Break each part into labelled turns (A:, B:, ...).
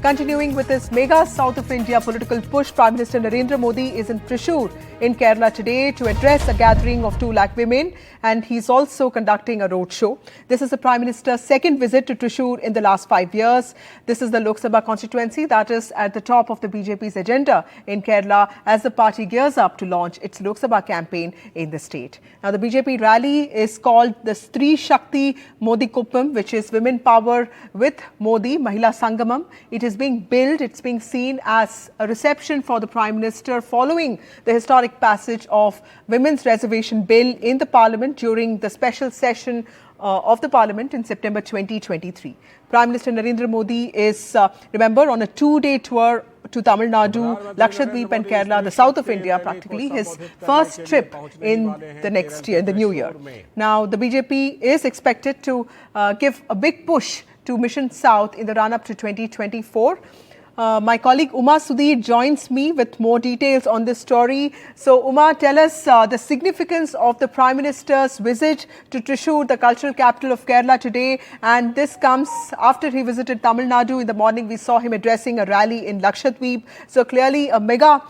A: Continuing with his mega South of India political push, Prime Minister Narendra Modi is in Thrissur in Kerala today to address a gathering of 2 lakh women, and he's also conducting a roadshow. This is the Prime Minister's second visit to Thrissur in the last 5 years. This is the Lok Sabha constituency that is at the top of the BJP's agenda in Kerala as the party gears up to launch its Lok Sabha campaign in the state. Now, the BJP rally is called the Stree Shakti Modi Kuppam, which is women power with Modi, Mahila Sangamam. It is being billed, it's being seen as a reception for the Prime Minister following the historic passage of Women's Reservation Bill in the Parliament during the special session of the Parliament in September 2023. Prime Minister Narendra Modi is, remember, on a 2-day tour to Tamil Nadu, Lakshadweep and Kerala, the south of India, practically his first trip in the next year, the new year. Now, the BJP is expected to give a big push to Mission South in the run-up to 2024. My colleague Uma Sudhir joins me with more details on this story. So, Uma, tell us the significance of the Prime Minister's visit to Thrissur, the cultural capital of Kerala today. And this comes after he visited Tamil Nadu. In the morning, we saw him addressing a rally in Lakshadweep. So, clearly a mega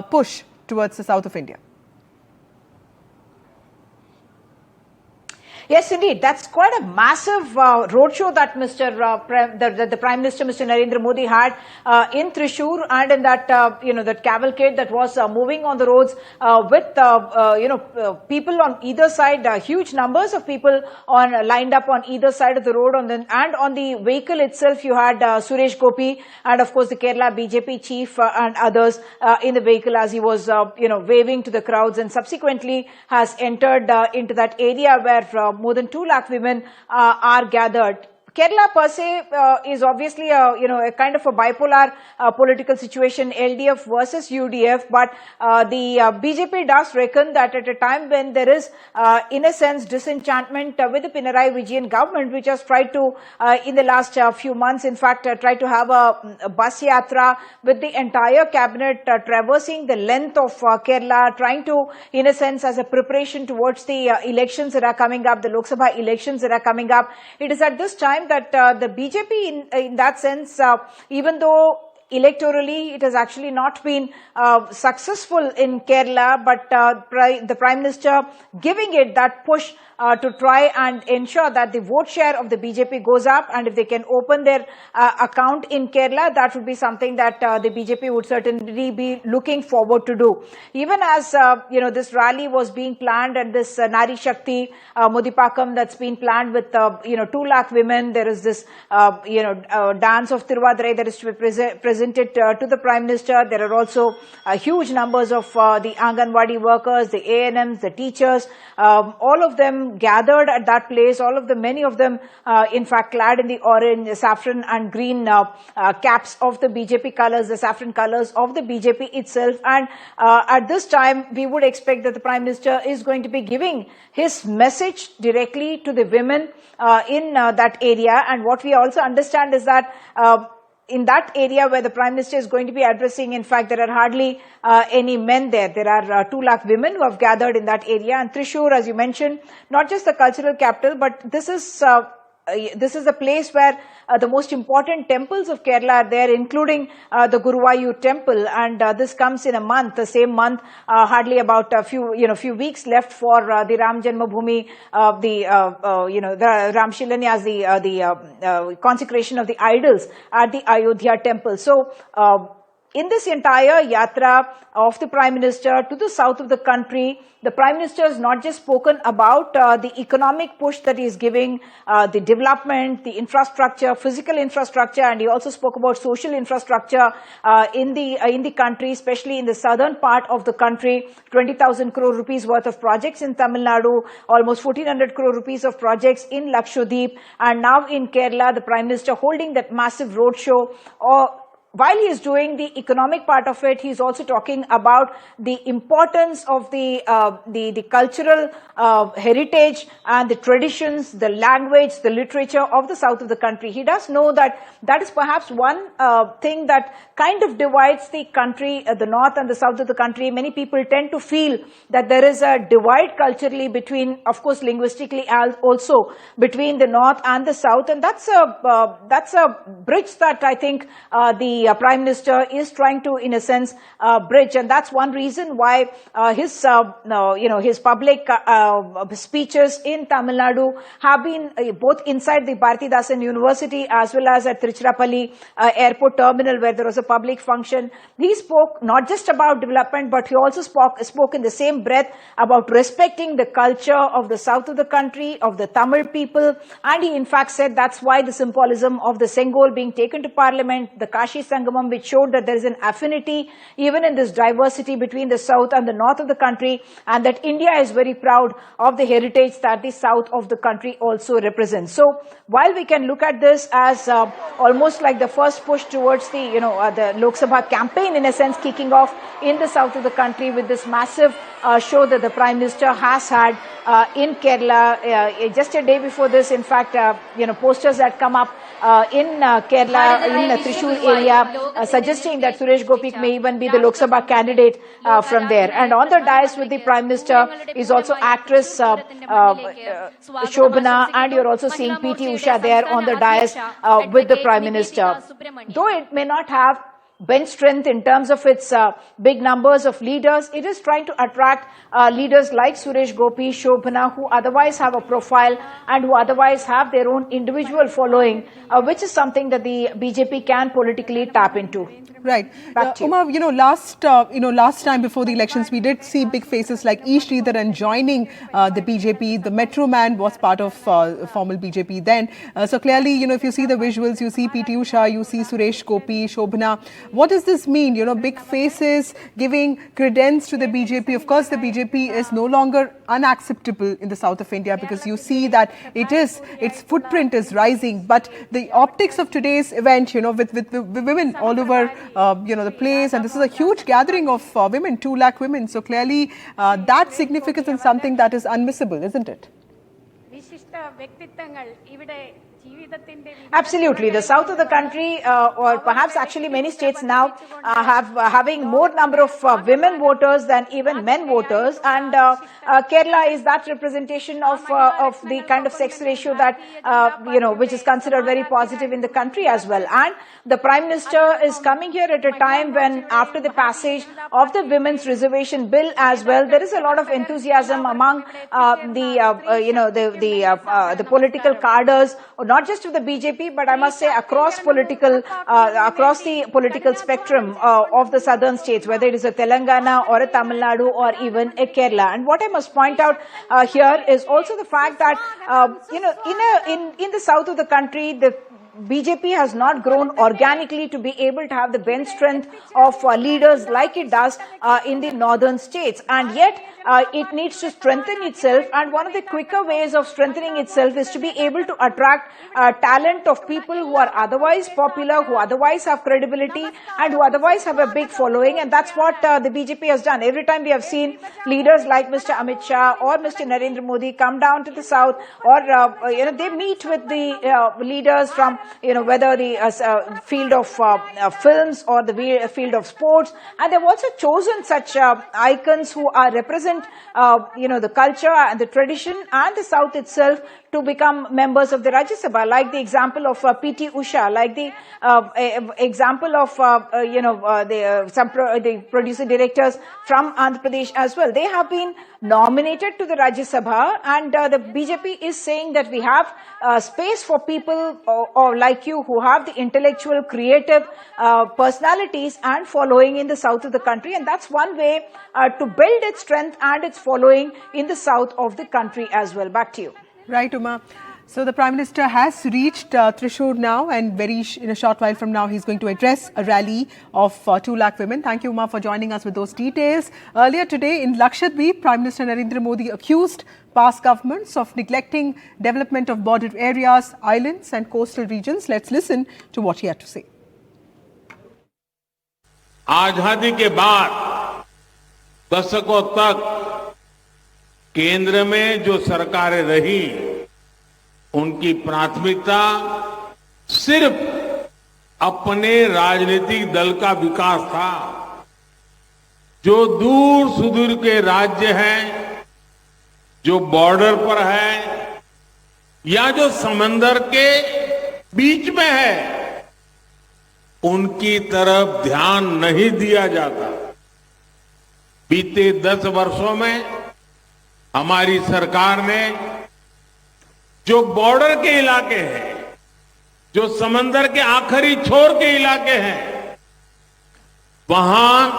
A: push towards the south of India.
B: Yes, indeed. That's quite a massive roadshow that the Prime Minister, Mr. Narendra Modi, had in Thrissur, and in that that cavalcade that was moving on the roads with people on either side, huge numbers of people lined up on either side of the road. And on the vehicle itself, you had Suresh Gopi and of course the Kerala BJP chief and others in the vehicle as he was waving to the crowds, and subsequently has entered into that area where more than 2 lakh women are gathered. Kerala per se is obviously a kind of a bipolar political situation, LDF versus UDF, but the BJP does reckon that at a time when there is in a sense disenchantment with the Pinarayi Vijayan government, which has tried to in the last few months in fact tried to have a bus yatra with the entire cabinet traversing the length of Kerala, trying to in a sense as a preparation towards the elections that are coming up, the Lok Sabha elections that are coming up. It is at this time that the BJP in that sense, even though electorally it has actually not been successful in Kerala, but the Prime Minister giving it that push to try and ensure that the vote share of the BJP goes up, and if they can open their account in Kerala, that would be something that the BJP would certainly be looking forward to do. Even as this rally was being planned, and this Nari Shakti Modipakam that's been planned with 2 lakh women, there is this dance of Tiruvadirai that is to be presented to the Prime Minister. There are also huge numbers of the Anganwadi workers, the ANMs, the teachers, all of them gathered at that place, many of them in fact clad in the orange, saffron and green caps of the BJP colors, the saffron colors of the BJP itself. And at this time, we would expect that the Prime Minister is going to be giving his message directly to the women in that area. And what we also understand is that in that area where the Prime Minister is going to be addressing, in fact, there are hardly any men there. There are 2 lakh women who have gathered in that area. And Thrissur, as you mentioned, not just the cultural capital, but this is a place where the most important temples of Kerala are there, including the Guruvayur temple, and this comes in a month, the same month, hardly about a few weeks left for the Ram Janmabhoomi, the Ram Shilanyas, the consecration of the idols at the Ayodhya temple. So, in this entire yatra of the Prime Minister to the south of the country, the Prime Minister has not just spoken about the economic push that he is giving, the development, the infrastructure, physical infrastructure, and he also spoke about social infrastructure in the country, especially in the southern part of the country. 20,000 crore rupees worth of projects in Tamil Nadu, almost 1,400 crore rupees of projects in Lakshadweep, and now in Kerala, the Prime Minister holding that massive roadshow. while he is doing the economic part of it, he's also talking about the importance of the cultural heritage and the traditions, the language, the literature of the south of the country. He does know that that is perhaps one thing that kind of divides the country, the north and the south of the country. Many people tend to feel that there is a divide culturally between, of course, linguistically also between the north and the south, and that's a bridge that I think the Prime Minister is trying to, in a sense, bridge, and that's one reason why his public speeches in Tamil Nadu have been both inside the Bharathidasan University as well as at Tiruchirappalli airport terminal, where there was a public function. He spoke not just about development, but he also spoke in the same breath about respecting the culture of the south of the country, of the Tamil people, and he in fact said that's why the symbolism of the Sengol being taken to Parliament, the Kashi Sangamam, which showed that there is an affinity even in this diversity between the south and the north of the country, and that India is very proud of the heritage that the south of the country also represents. So while we can look at this as almost like the first push towards the Lok Sabha campaign, in a sense, kicking off in the south of the country with this massive show that the Prime Minister has had in Kerala. Just a day before this, in fact, posters had come up in Kerala, in Thrissur area, suggesting that Suresh Gopi may even be the Lok Sabha candidate from there. And on the dais with the Prime Minister is also actress Shobhana, and you're also seeing PT Usha there on the dais with the Prime Minister. Though it may not have bench strength in terms of its big numbers of leaders, it is trying to attract leaders like Suresh Gopi, Shobhana, who otherwise have a profile and who otherwise have their own individual following, which is something that the BJP can politically tap into.
A: Right. Uma, last time before the elections, we did see big faces like E. Sridharan joining the BJP. The Metro Man was part of formal BJP then. So clearly, if you see the visuals, you see PT Usha, you see Suresh Gopi, Shobhana. What does this mean? Big faces giving credence to the BJP. Of course, the BJP is no longer unacceptable in the south of India, because you see that its footprint is rising. But the optics of today's event, with the women all over the place, and this is a huge gathering of women, 2 lakh women. So clearly that significance is something that is unmissable, isn't it?
B: Absolutely. The south of the country, or perhaps actually many states now, having more number of women voters than even men voters, and Kerala is that representation of the kind of sex ratio that which is considered very positive in the country as well. And the Prime Minister is coming here at a time when, after the passage of the Women's Reservation Bill as well, there is a lot of enthusiasm among the political cadres, not just of the BJP, but I must say across the political spectrum of the southern states, whether it is a Telangana or a Tamil Nadu or even a Kerala. And what I must point out here is also the fact that in the south of the country, the BJP has not grown organically to be able to have the bench strength of leaders like it does in the northern states, and yet it needs to strengthen itself, and one of the quicker ways of strengthening itself is to be able to attract talent of people who are otherwise popular, who otherwise have credibility, and who otherwise have a big following. And that's what the BJP has done. Every time we have seen leaders like Mr. Amit Shah or Mr. Narendra Modi come down to the south, or they meet with the leaders from whether the field of films or the field of sports, and they've also chosen such icons who are represent the culture and the tradition and the south itself to become members of the Rajya Sabha, like the example of PT Usha, like the example of the producer directors from Andhra Pradesh as well. They have been nominated to the Rajya Sabha, and the BJP is saying that we have space for people or like you who have the intellectual, creative personalities and following in the south of the country, and that's one way to build its strength and its following in the south of the country as well. Back to you.
A: Right, Uma. So the Prime Minister has reached Thrissur now, and in a short while from now, he's going to address a rally of 2 lakh women. Thank you, Uma, for joining us with those details. Earlier today in Lakshadweep, Prime Minister Narendra Modi accused past governments of neglecting development of border areas, islands and coastal regions. Let's listen to what he had to say.
C: आजादी के बाद दशकों तक केंद्र में जो सरकारें रही उनकी प्राथमिकता सिर्फ अपने राजनीतिक दल का विकास था। जो दूर सुदूर के राज्य हैं, जो बॉर्डर पर है या जो समंदर के बीच में है, उनकी तरफ ध्यान नहीं दिया जाता। बीते 10 वर्षों में हमारी सरकार ने जो बॉर्डर के इलाके हैं, जो समंदर के आखिरी छोर के इलाके हैं, वहां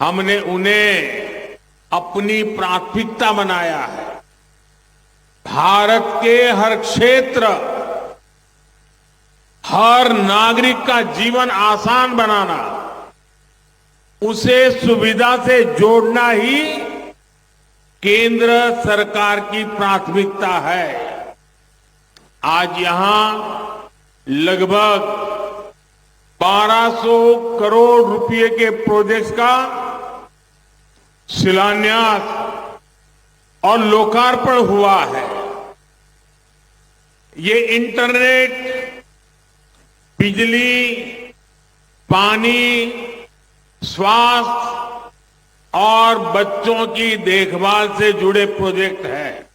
C: हमने उन्हें अपनी प्राथमिकता बनाया है। भारत के हर क्षेत्र, हर नागरिक का जीवन आसान बनाना, उसे सुविधा से जोड़ना ही केंद्र सरकार की प्राथमिकता है। आज यहां लगभग 1200 करोड़ रुपए के प्रोजेक्ट्स का शिलान्यास और लोकार्पण हुआ है। ये इंटरनेट, बिजली, पानी, स्वास्थ्य और बच्चों की देखभाल से जुड़े प्रोजेक्ट हैं।